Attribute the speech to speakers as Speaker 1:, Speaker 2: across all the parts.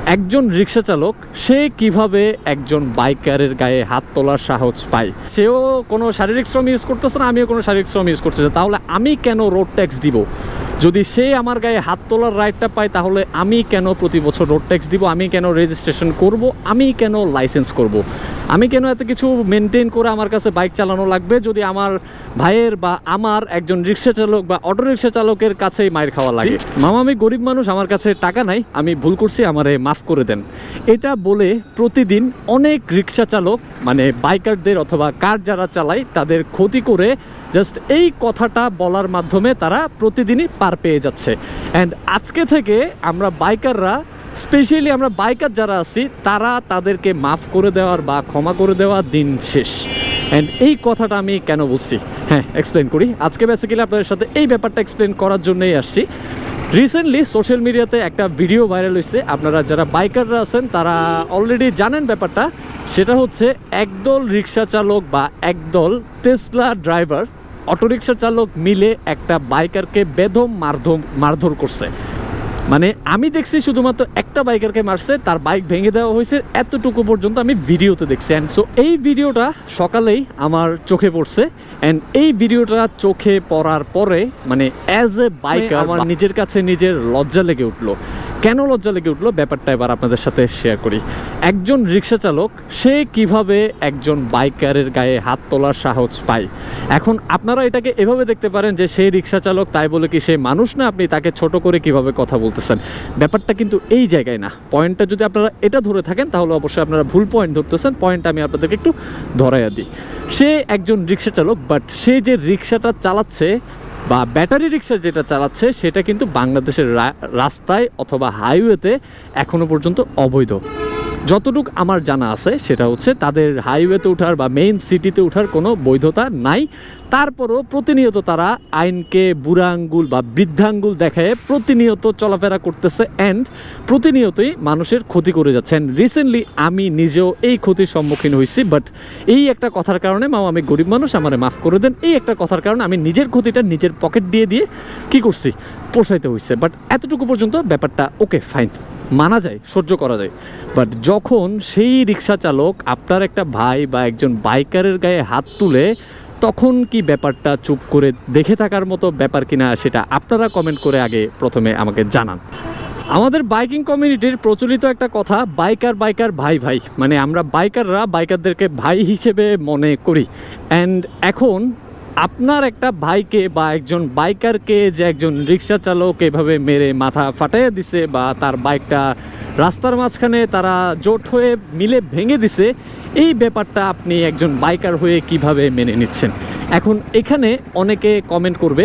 Speaker 1: একজন রিক্সা চালক সে কিভাবে একজন বাইকারের গায়ে হাত তোলার সাহস পায়? সেও কোনো শারীরিক শ্রম ইউজ করতেছে না, আমিও কোনো শারীরিক শ্রম ইউজ করতেছি, তাহলে আমি কেন রোড ট্যাক্স দিব? যদি সে আমার গায়ে হাত তোলার রাইটটা পায় তাহলে আমি কেন প্রতি বছর রোড ট্যাক্স দিব? আমি কেন রেজিস্ট্রেশন করব? আমি কেন লাইসেন্স করব? আমি কেন এত কিছু মেনটেন করে আমার কাছে বাইক চালানো লাগবে যদি আমার ভাইয়ের বা আমার একজন রিক্সা চালক বা অটো রিক্সা চালকের কাছেই মাইর খাওয়া লাগে? মামা, আমি গরিব মানুষ, আমার কাছে টাকা নাই, আমি ভুল করছি, আমারে মাফ করে দেন। এটা বলে প্রতিদিন অনেক রিক্সা চালক মানে বাইকারদের অথবা কার যারা চালায় তাদের ক্ষতি করে জাস্ট এই কথাটা বলার মাধ্যমে তারা প্রতিদিনই পার পেয়ে যাচ্ছে। অ্যান্ড আজকে থেকে আমরা বাইকাররা, স্পেশালি আমরা বাইকার যারা আছি, তারা তাদেরকে মাফ করে দেওয়ার বা ক্ষমা করে দেওয়ার দিন শেষ। অ্যান্ড এই কথাটা আমি কেন বলছি, হ্যাঁ এক্সপ্লেন করি। আজকে বেসিক্যালি আপনাদের সাথে এই ব্যাপারটা এক্সপ্লেন করার জন্যই আসছি। রিসেন্টলি সোশ্যাল মিডিয়াতে একটা ভিডিও ভাইরাল হয়েছে, আপনারা যারা বাইকাররা আছেন তারা অলরেডি জানেন ব্যাপারটা। সেটা হচ্ছে একদল রিক্সা চালক বা একদল টেসলা ড্রাইভার, অটোরিক্সা চালক মিলে একটা বাইকারকে বেদম মারধর করছে। মানে আমি দেখছি শুধুমাত্র একটা বাইকারকে মারছে, তার বাইক ভেঙে দেওয়া হয়েছে, এতটুকু পর্যন্ত আমি ভিডিওতে দেখছি। অ্যান্ড সো এই ভিডিওটা সকালেই আমার চোখে পড়ছে। অ্যান্ড এই ভিডিওটা চোখে পড়ার পরে মানে অ্যাজ এ বাইকার আমার নিজের কাছে নিজের লজ্জা লেগে উঠলো। কেন লজ্জা লেগে উঠলো ব্যাপারটা এবার আপনাদের সাথে শেয়ার করি। একজন রিক্সা চালক সে কিভাবে একজন বাইকারের গায়ে হাত তোলার সাহস পায়? এখন আপনারা এটাকে এভাবে দেখতে পারেন যে সেই রিক্সা চালক, তাই বলে কি সে মানুষ না? আপনি তাকে ছোট করে কিভাবে কথা বলতেছেন? ব্যাপারটা কিন্তু এই জায়গায় না। পয়েন্টটা যদি আপনারা এটা ধরে থাকেন তাহলে অবশ্যই আপনারা ভুল পয়েন্ট ধরতেছেন। পয়েন্টটা আমি আপনাদেরকে একটু ধরাইয়া দিই। সে একজন রিক্সা চালক, বাট সে যে রিক্সাটা চালাচ্ছে বা ব্যাটারি রিক্সা যেটা চালাচ্ছে সেটা কিন্তু বাংলাদেশের রাস্তায় অথবা হাইওয়েতে এখনো পর্যন্ত অবৈধ। যতটুকু আমার জানা আছে সেটা হচ্ছে তাদের হাইওয়েতে ওঠার বা মেইন সিটিতে ওঠার কোনো বৈধতা নাই। তারপরও প্রতিনিয়ত তারা আইনকে বুড়া আঙ্গুল বা বৃদ্ধাঙ্গুল দেখায় প্রতিনিয়ত চলাফেরা করতেছে অ্যান্ড প্রতিনিয়তই মানুষের ক্ষতি করে যাচ্ছে। অ্যান্ড রিসেন্টলি আমি নিজেও এই ক্ষতির সম্মুখীন হয়েছি। বাট এই একটা কথার কারণে, মামা আমি গরিব মানুষ, আমারে মাফ করে দেন, এই একটা কথার কারণে আমি নিজের ক্ষতিটা নিজের পকেট দিয়ে কি করছি, পোষাইতে হয়েছে। বাট এতটুকু পর্যন্ত ব্যাপারটা ওকে, ফাইন, মানা যায়, সহ্য করা যায়। বাট যখন সেই রিক্সা চালক আপনার একটা ভাই বা একজন বাইকারের গায়ে হাত তুলে, তখন কি ব্যাপারটা চুপ করে দেখে থাকার মতো ব্যাপার কিনা সেটা আপনারা কমেন্ট করে আগে প্রথমে আমাকে জানান। আমাদের বাইকিং কমিউনিটির প্রচলিত একটা কথা, বাইকার বাইকার ভাই ভাই, মানে আমরা বাইকাররা বাইকারদেরকে ভাই হিসেবে মনে করি। অ্যান্ড এখন আপনার একটা ভাইকে বা একজন বাইকারকে যে একজন রিক্সা চালক এভাবে মেরে মাথা ফাটাইয়া দিছে বা তার বাইকটা রাস্তার মাঝখানে তারা জোট হয়ে মিলে ভেঙে দিছে, এই ব্যাপারটা আপনি একজন বাইকার হয়ে কিভাবে মেনে নিচ্ছেন? এখন এখানে অনেকে কমেন্ট করবে,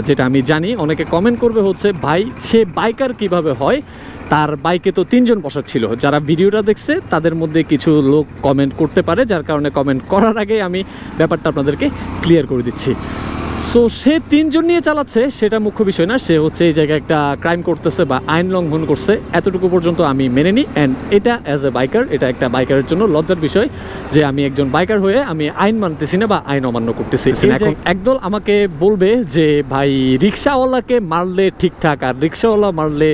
Speaker 1: যেটা আমি জানি, অনেকে কমেন্ট করবে হচ্ছে ভাই সে বাইকার কিভাবে হয়? তার বাইকে তো 3 জন বসা ছিল। যারা ভিডিওটা দেখছে তাদের মধ্যে কিছু লোক কমেন্ট করতে পারে, যার কারণে কমেন্ট করার আগে আমি ব্যাপারটা আপনাদেরকে ক্লিয়ার করে দিচ্ছি। সো সে 3 জন নিয়ে চালাচ্ছে সেটা মুখ্য বিষয় না, সে হচ্ছে এই জায়গায় একটা ক্রাইম করতেছে বা আইন লঙ্ঘন করছে, এতটুকু পর্যন্ত আমি মেনে নিই। অ্যান্ড এটা অ্যাজ এ বাইকার, এটা একটা বাইকারের জন্য লজ্জার বিষয় যে আমি একজন বাইকার হয়ে আমি আইন মানতেছি না বা আইন অমান্য করতেছি। এখন একদল আমাকে বলবে যে ভাই রিক্সাওয়ালাকে মারলে ঠিকঠাক আর রিক্সাওয়ালা মারলে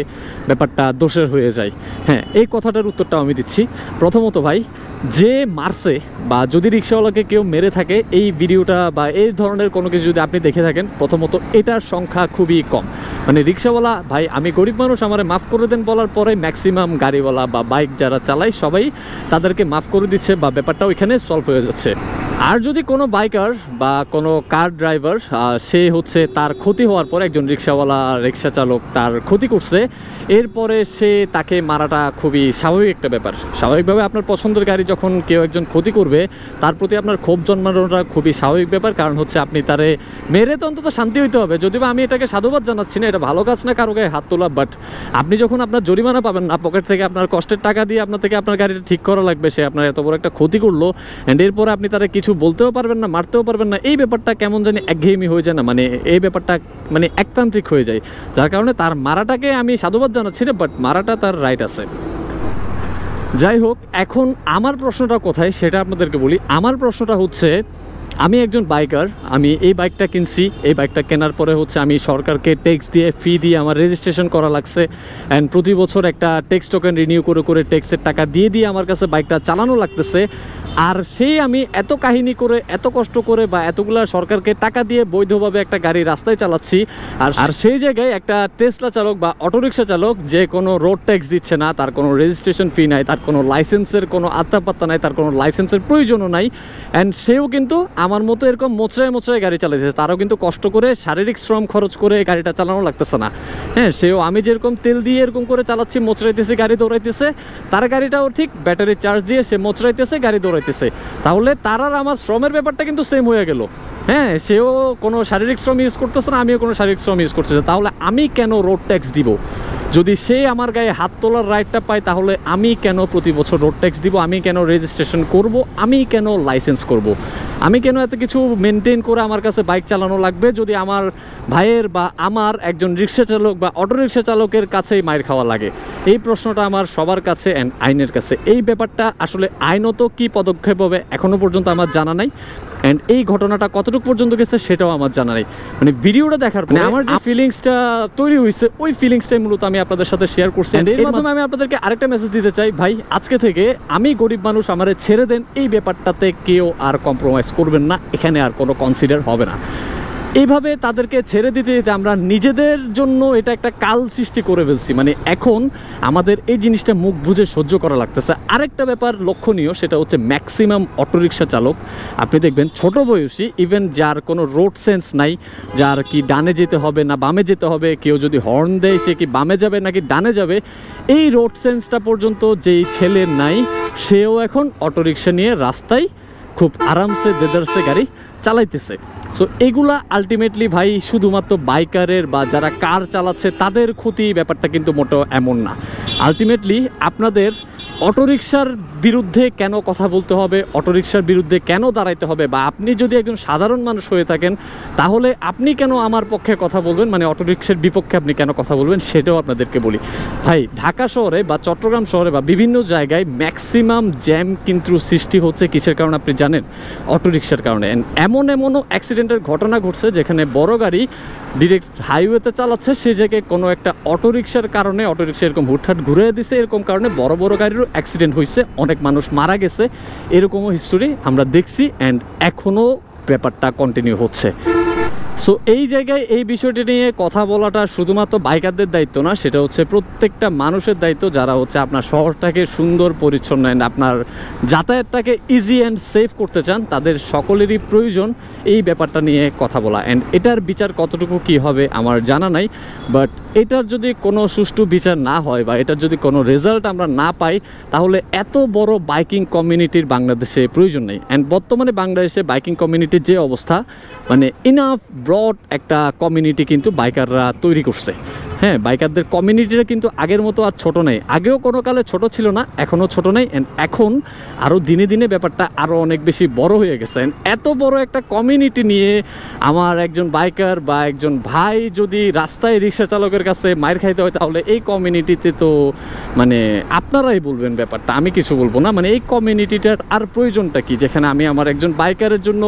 Speaker 1: ব্যাপারটা দোষের হয়ে যায়। হ্যাঁ, এই কথাটার উত্তরটাও আমি দিচ্ছি। প্রথমত ভাই, যে মারছে বা যদি রিক্সাওয়ালাকে কেউ মেরে থাকে, এই ভিডিওটা বা এই ধরনের কোনো কিছু যদি আপনি দেখে থাকেন, প্রথমত এটার সংখ্যা খুবই কম। মানে রিক্সাওয়ালা ভাই আমি গরিব মানুষ, আমারে মাফ করে দেন বলার পরে ম্যাক্সিমাম গাড়িওয়ালা বা বাইক যারা চালায় সবাই তাদেরকে মাফ করে দিচ্ছে বা ব্যাপারটা ওইখানে সলভ হয়ে যাচ্ছে। আর যদি কোনো বাইকার বা কোনো কার ড্রাইভার সে হচ্ছে তার ক্ষতি হওয়ার পরে একজন রিক্সাওয়ালা রিক্সা চালক তার ক্ষতি করছে, এরপরে সে তাকে মারাটা খুবই স্বাভাবিক একটা ব্যাপার। স্বাভাবিকভাবে আপনার পছন্দের গাড়ি যখন কেউ একজন ক্ষতি করবে তার প্রতি আপনার ক্ষোভ জন্মানোটা খুবই স্বাভাবিক ব্যাপার। কারণ হচ্ছে আপনি তারে মেরে তো অন্তত শান্তি হইতে হবে। যদিও আমি এটাকে সাধুবাদ জানাচ্ছি না, এটা ভালো কাজ না কারো গায়ে হাত তোলা। বাট আপনি যখন আপনার জরিমানা পাবেন না, পকেট থেকে আপনার কষ্টের টাকা দিয়ে আপনার থেকে আপনার গাড়িটা ঠিক করা লাগবে, সে আপনার এত বড় একটা ক্ষতি করলো অ্যান্ড এরপরে আপনি তারা কিছু বলতেও পারবেন না, মারতেও পারবেন না, এই ব্যাপারটা কেমন জানি একঘেয়েমি হয়ে যায় না? মানে এই ব্যাপারটা মানে একতান্ত্রিক হয়ে যায়, যার কারণে তার মারাটাকে আমি সাধুবাদ জানাচ্ছি না, বাট মারাটা তার রাইট আছে। যাই হোক, এখন আমার প্রশ্নটা কোথায় সেটা আপনাদেরকে বলি। আমার প্রশ্নটা হচ্ছে আমি একজন বাইকার, আমি এই বাইকটা কিনছি। এই বাইকটা কেনার পরে হচ্ছে আমি সরকারকে ট্যাক্স দিয়ে ফি দিয়ে আমার রেজিস্ট্রেশন করা লাগছে, অ্যান্ড প্রতি বছর একটা ট্যাক্স টোকেন রিনিউ করে করে ট্যাক্সের টাকা দিয়ে দিয়ে আমার কাছে বাইকটা চালানো লাগতেছে। আর সেই আমি এত কাহিনী করে, এত কষ্ট করে বা এতগুলা সরকারকে টাকা দিয়ে বৈধভাবে একটা গাড়ি রাস্তায় চালাচ্ছি, আর সেই জায়গায় একটা টেসলা চালক বা অটোরিকশা চালক যে কোনো রোড ট্যাক্স দিচ্ছে না, তার কোনো রেজিস্ট্রেশন ফি নাই, তার কোনো লাইসেন্সের কোনো আত্মাপাত্তা নাই, তার কোনো লাইসেন্সের প্রয়োজনও নাই, অ্যান্ড সেও কিন্তু আমার মতো এরকম মোচড়ায় মোচড়ায় গাড়ি চালাইছে। তারও কিন্তু কষ্ট করে শারীরিক শ্রম খরচ করে গাড়িটা চালানো লাগতেছে না। হ্যাঁ, সেও আমি যেরকম তেল দিয়ে এরকম করে চালাচ্ছি, মোচড়াইতেছে, গাড়ি দৌড়াইতেছে, তার গাড়িটাও ঠিক ব্যাটারি চার্জ দিয়ে সে মোচড়াইতেছে, গাড়ি দৌড়াইতেছে। তাহলে তার আর আমার শ্রমের ব্যাপারটা কিন্তু সেম হয়ে গেল। হ্যাঁ, সেও কোনো শারীরিক শ্রম ইউজ করতেছে না, আমিও কোনো শারীরিক শ্রম ইউজ করতেছে। তাহলে আমি কেন রোড ট্যাক্স দিব? যদি সে আমার গায়ে হাত তোলার রাইটটা পায়, তাহলে আমি কেন প্রতি বছর রোড ট্যাক্স দিব? আমি কেন রেজিস্ট্রেশন করব? আমি কেন লাইসেন্স করব? আমি কেন এত কিছু মেনটেন করে আমার কাছে বাইক চালানো লাগবে যদি আমার ভাইয়ের বা আমার একজন রিক্সা চালক বা অটোরিক্সা চালকের কাছেই মাইর খাওয়া লাগে? এই প্রশ্নটা আমার সবার কাছে অ্যান্ড আইনের কাছে। এই ব্যাপারটা আসলে আইনত কি পদক্ষেপ হবে এখনও পর্যন্ত আমার জানা নাই, অ্যান্ড এই ঘটনাটা কতটুকু পর্যন্ত গেছে সেটাও আমার জানা নেই। মানে ভিডিওটা দেখার পরে আমার যে ফিলিংসটা তৈরি হয়েছে, ওই ফিলিংসটাই মূলত আমি আপনাদের সাথে শেয়ার করছি। এর মাধ্যমে আমি আপনাদেরকে আরেকটা মেসেজ দিতে চাই, ভাই আজকে থেকে আমি গরিব মানুষ, আমারে ছেড়ে দেন। এই ব্যাপারটাতে কেউ আর কম্প্রোমাইজ করবেন না, এখানে আর কোনো কনসিডার হবে না। এইভাবে তাদেরকে ছেড়ে দিতে দিতে আমরা নিজেদের জন্য এটা একটা কাল সৃষ্টি করে ফেলছি। মানে এখন আমাদের এই জিনিসটা মুখ বুঝে সহ্য করা লাগতেছে। আরেকটা ব্যাপার লক্ষণীয়, সেটা হচ্ছে ম্যাক্সিমাম অটোরিকশা চালক আপনি দেখবেন ছোট বয়সী, ইভেন যার কোনো রোড সেন্স নাই, যার কি ডানে যেতে হবে না বামে যেতে হবে, কেউ যদি হর্ন দেয় সে কি বামে যাবে নাকি ডানে যাবে, এই রোড সেন্সটা পর্যন্ত যেই ছেলের নাই, সেও এখন অটোরিকশা নিয়ে রাস্তায় খুব আরামসে দেদারসে গাড়ি চালাইতেছে। সো এগুলা আলটিমেটলি ভাই শুধুমাত্র বাইকারের বা যারা কার চালাচ্ছে তাদের ক্ষতি, ব্যাপারটা কিন্তু মোটেও এমন না। আলটিমেটলি আপনাদের অটোরিকশার বিরুদ্ধে কেন কথা বলতে হবে, অটোরিকশার বিরুদ্ধে কেন দাঁড়াইতে হবে, বা আপনি যদি একজন সাধারণ মানুষ হয়ে থাকেন তাহলে আপনি কেন আমার পক্ষে কথা বলবেন, মানে অটোরিকশার বিপক্ষে আপনি কেন কথা বলবেন, সেটাও আপনাদেরকে বলি। ভাই ঢাকা শহরে বা চট্টগ্রাম শহরে বা বিভিন্ন জায়গায় ম্যাক্সিমাম জ্যাম কিন্তু সৃষ্টি হচ্ছে কিসের কারণে আপনি জানেন? অটোরিকশার কারণে। এমনও অ্যাক্সিডেন্টের ঘটনা ঘটছে যেখানে বড় গাড়ি ডিরেক্ট হাইওয়েতে চালাচ্ছে, সেই জায়গায় কোনো একটা অটোরিকশার কারণে, অটোরিকশা এরকম হুটহাট ঘুরে দিছে, এরকম কারণে বড় বড় গাড়িরও অ্যাক্সিডেন্ট হয়েছে, অনেক মানুষ মারা গেছে, এরকমও হিস্টোরি আমরা দেখছি, অ্যান্ড এখনও ব্যাপারটা কন্টিনিউ হচ্ছে। সো এই জায়গায় এই বিষয়টি নিয়ে কথা বলাটা শুধুমাত্র বাইকারদের দায়িত্ব না, সেটা হচ্ছে প্রত্যেকটা মানুষের দায়িত্ব, যারা হচ্ছে আপনার শহরটাকে সুন্দর পরিচ্ছন্ন অ্যান্ড আপনার যাতায়াতটাকে ইজি অ্যান্ড সেফ করতে চান, তাদের সকলেরই প্রয়োজন এই ব্যাপারটা নিয়ে কথা বলা। অ্যান্ড এটার বিচার কতটুকু কি হবে আমার জানা নাই, বাট এটার যদি কোনো সুষ্ঠু বিচার না হয় বা এটার যদি কোনো রেজাল্ট আমরা না পাই, তাহলে এত বড় বাইকিং কমিউনিটির বাংলাদেশে প্রয়োজন নেই। অ্যান্ড বর্তমানে বাংলাদেশে বাইকিং কমিউনিটির যে অবস্থা, মানে ইনাফ ব্রড একটা কমিউনিটি কিন্তু বাইকাররা তৈরি করছে। হ্যাঁ, বাইকারদের কমিউনিটিটা কিন্তু আগের মতো আর ছোট নেই, আগেও কোনো কালে ছোট ছিল না, এখনও ছোট নেই, অ্যান্ড এখন আরও দিনে দিনে ব্যাপারটা আরও অনেক বেশি বড় হয়ে গেছে। এত বড় একটা কমিউনিটি নিয়ে আমার একজন বাইকার বা একজন ভাই যদি রাস্তায় রিক্সা চালকের কাছে মাইর খাইতে হয়, তাহলে এই কমিউনিটিতে তো মানে আপনারাই বলবেন ব্যাপারটা, আমি কিছু বলবো না। মানে এই কমিউনিটিটার আর প্রয়োজনটা কি, যেখানে আমি আমার একজন বাইকারের জন্য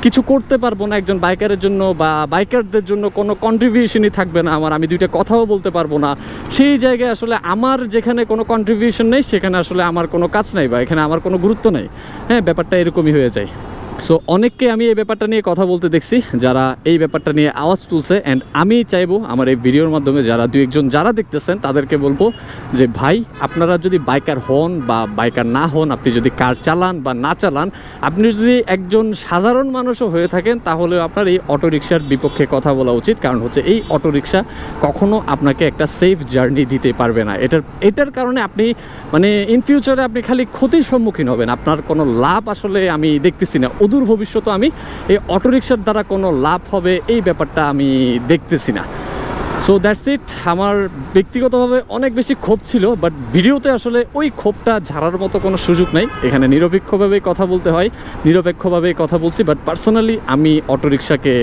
Speaker 1: কিছু করতে পারবো না, একজন বাইকারের জন্য বা বাইকারদের জন্য কোনো কন্ট্রিবিউশনই থাকবে না আমার, আমি দুইটা কথাও বলতে পারবো না। সেই জায়গায় আসলে আমার যেখানে কোনো কন্ট্রিবিউশন নেই, সেখানে আসলে আমার কোনো কাজ নাই বা এখানে আমার কোনো গুরুত্ব নেই। হ্যাঁ, ব্যাপারটা এরকমই হয়ে যায়। সো অনেককে আমি এই ব্যাপারটা নিয়ে কথা বলতে দেখছি, যারা এই ব্যাপারটা নিয়ে আওয়াজ তুলছে, অ্যান্ড আমি চাইবো আমার এই ভিডিওর মাধ্যমে যারা দুই একজন যারা দেখতেছেন তাদেরকে বলবো যে ভাই, আপনারা যদি বাইকার হন বা বাইকার না হন, আপনি যদি কার চালান বা না চালান, আপনি যদি একজন সাধারণ মানুষও হয়ে থাকেন, তাহলে আপনার এই অটোরিকশার বিপক্ষে কথা বলা উচিত। কারণ হচ্ছে এই অটোরিকশা কখনো আপনাকে একটা সেফ জার্নি দিতে পারবে না। এটার কারণে আপনি মানে ইন ফিউচারে আপনি খালি ক্ষতির সম্মুখীন হবেন, আপনার কোনো লাভ আসলে আমি দেখতেছি না। অদূর ভবিষ্যতে আমি এই অটোরিকশার দ্বারা কোনো লাভ হবে এই ব্যাপারটা আমি দেখতেছি না। So that's it. আমার ব্যক্তিগতভাবে অনেক বেশি ক্ষোভ ছিল, বাট ভিডিওতে আসলে ওই ক্ষোভটা ঝাড়ার মতো কোনো সুযোগ নাই। এখানে নিরপেক্ষভাবেই কথা বলতে হয়, নিরপেক্ষভাবেই কথা বলছি। বাট পার্সোনালি আমি অটোরিকশাকে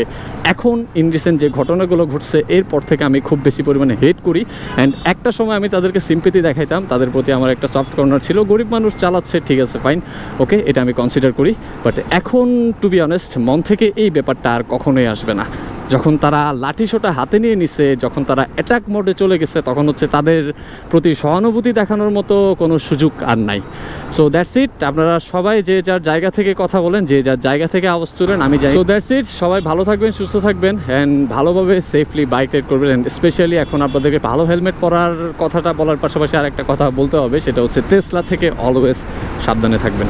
Speaker 1: এখন ইন রিসেন্ট যে ঘটনাগুলো ঘটছে এরপর থেকে আমি খুব বেশি পরিমাণে হেট করি। অ্যান্ড একটা সময় আমি তাদেরকে সিম্পেথি দেখাইতাম, তাদের প্রতি আমার একটা সফট কর্নার ছিল। গরিব মানুষ চালাচ্ছে, ঠিক আছে, ফাইন, ওকে, এটা আমি কনসিডার করি। বাট এখন টু বি অনেস্ট মন থেকে এই ব্যাপারটা আর কখনোই আসবে না। যখন তারা লাঠি সোটা হাতে নিয়ে নিছে, যখন তারা অ্যাটাক মোডে চলে গেছে, তখন হচ্ছে তাদের প্রতি সহানুভূতি দেখানোর মতো কোনো সুযোগ আর নাই। So that's it. আপনারা সবাই যে যার জায়গা থেকে কথা বলেন, যে যার জায়গা থেকে আওয়াজ তুলেন, আমি যাই। So that's it. সবাই ভালো থাকবেন, সুস্থ থাকবেন, অ্যান্ড ভালোভাবে সেফলি বাইক রাইড করবেন। অ্যান্ড স্পেশালি এখন আপনাদেরকে ভালো হেলমেট পরার কথাটা বলার পাশাপাশি আর একটা কথা বলতে হবে, সেটা হচ্ছে টেসলা থেকে অলওয়েজ সাবধানে থাকবেন।